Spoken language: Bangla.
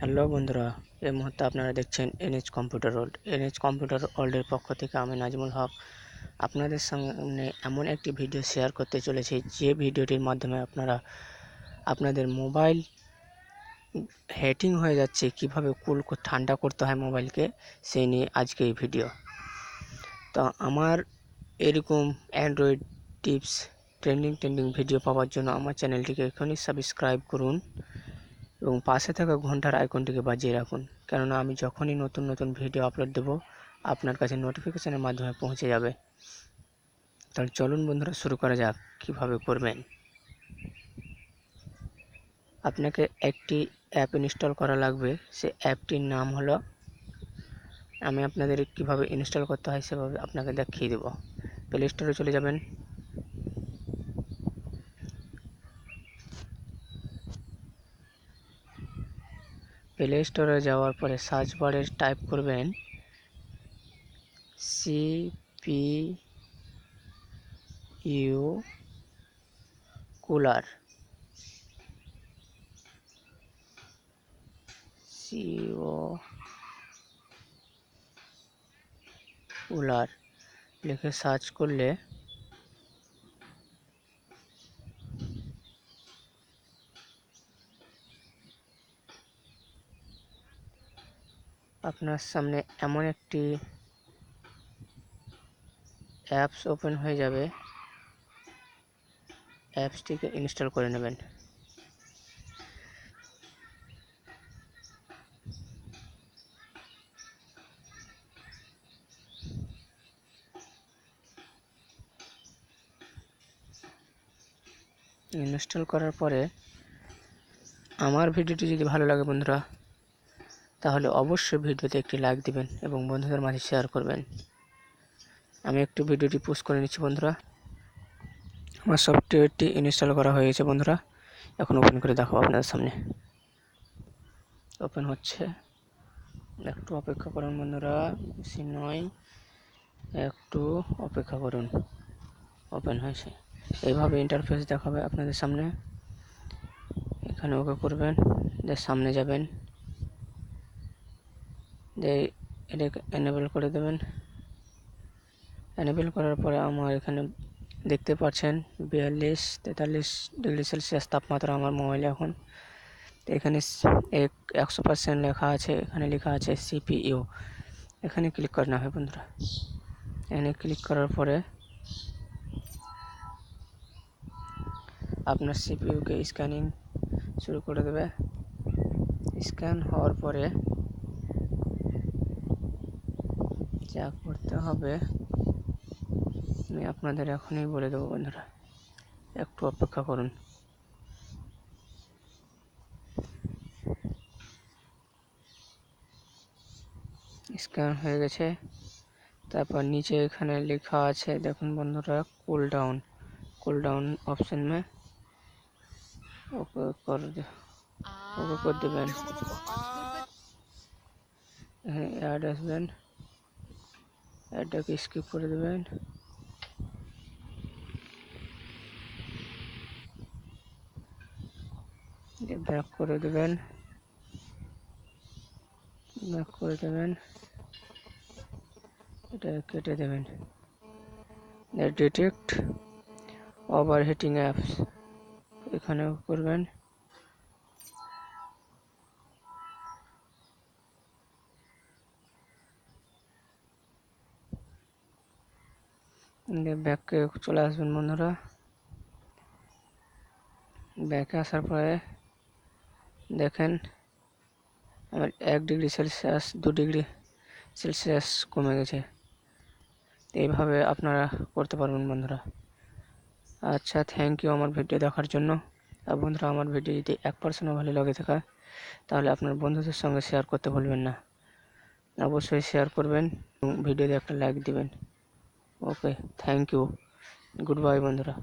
হ্যালো বন্ধুরা, এই মুহূর্তে আপনারা দেখছেন NH computer world. NH computer ওয়ার্ল্ডের পক্ষ থেকে আমি najimul আপনাদের সামনে এমন একটি ভিডিও শেয়ার করতে চলেছি, যে ভিডিওটির মাধ্যমে আপনারা আপনাদের মোবাইল হিটিং হয়ে যাচ্ছে, কিভাবে ঠান্ডা করতে হয় মোবাইলকে, সেই নিয়ে আজকে এই ভিডিও। তো আমার এরকম অ্যান্ড্রয়েড টিপস ট্রেন্ডিং ভিডিও পাওয়ার জন্য আমার চ্যানেলটিকে এখনই সাবস্ক্রাইব করুন এবং পাশে থাকা ঘন্টার আইকনটিকে বাজিয়ে রাখুন, কেননা আমি যখনই নতুন ভিডিও আপলোড দেব আপনার কাছে নোটিফিকেশনের মাধ্যমে পৌঁছে যাবে। তাহলে চলুন বন্ধুরা, শুরু করা যাক। কিভাবে করবেন, আপনাকে একটি অ্যাপ ইনস্টল করা লাগবে। সে অ্যাপটির নাম হলো, আমি আপনাদের কিভাবে ইনস্টল করতে হয় সেভাবে আপনাকে দেখিয়ে দেব। প্লে স্টোরে চলে যাবেন। প্লে স্টোরে যাওয়ার পরে সার্চ বারে টাইপ করবেন CPU কুলার, কুলার লিখে সার্চ করলে আপনার সামনে এমন একটি অ্যাপস ওপেন হয়ে যাবে। অ্যাপসটিকে ইনস্টল করে নেবেন। ইনস্টল করার পরে আমার ভিডিওটি যদি ভালো লাগে বন্ধুরা, তাহলে অবশ্যই ভিডিওতে একটি লাইক দিবেন এবং বন্ধুদের মাঝে শেয়ার করবেন। আমি একটু ভিডিওটি পোস্ট করে নিচ্ছি বন্ধুরা। আমার সফটওয়্যারটি ইনস্টল করা হয়ে গেছে বন্ধুরা। এখন ওপেন করে দেখাবো আপনাদের সামনে। ওপেন হচ্ছে, একটু অপেক্ষা করুন বন্ধুরা, বেশি নয়, একটু অপেক্ষা করুন। ওপেন হয়েছে, এইভাবে ইন্টারফেস দেখাবে আপনাদের সামনে। এখানে ওকে করবেন, সামনে যাবেন, এটাকে এনেবল করে দেবেন। এনেবল করার পরে আমার এখানে দেখতে পাচ্ছেন 42-43 ডিগ্রি সেলসিয়াস তাপমাত্রা আমার মোবাইলে এখন। এখানে 100% লেখা আছে, এখানে লেখা আছে CPU। এখানে ক্লিক করতে হবে বন্ধুরা। এখানে ক্লিক করার পরে আপনার সিপিইউকে স্ক্যানিং শুরু করে দেবে। স্ক্যান হওয়ার পরে যা করতে হবে আমি আপনাদের এখনই বলে দেবো বন্ধুরা, একটু অপেক্ষা করুন। স্ক্যান হয়ে গেছে। তারপর নিচে এখানে লেখা আছে, দেখুন বন্ধুরা, কুল डाउन ऑप्शन में ओके कर देवें। ऐड আসবেন, এটাকে স্কিপ করে দেবেন। ব্যাক করে দেবেন, এটা কেটে দেবেন। ডিটেক্ট ওভারহিটিং অ্যাপস, এখানেও করবেন। ব্যাকে চলে আসবেন বন্ধুরা। ব্যাকে আসার পরে দেখেন আমার 1 ডিগ্রি সেলসিয়াস 2 ডিগ্রি সেলসিয়াস কমে গেছে। এইভাবে আপনারা করতে পারবেন বন্ধুরা। আচ্ছা, থ্যাংক ইউ আমার ভিডিও দেখার জন্য। আর বন্ধুরা, আমার ভিডিও যদি 1% ভালো লাগে থাকে তাহলে আপনার বন্ধুদের সঙ্গে শেয়ার করতে ভুলবেন না। অবশ্যই শেয়ার করবেন এবং ভিডিওতে একটা লাইক দিবেন। ওকে, থ্যাংক ইউ, গুড বাই বন্ধুরা।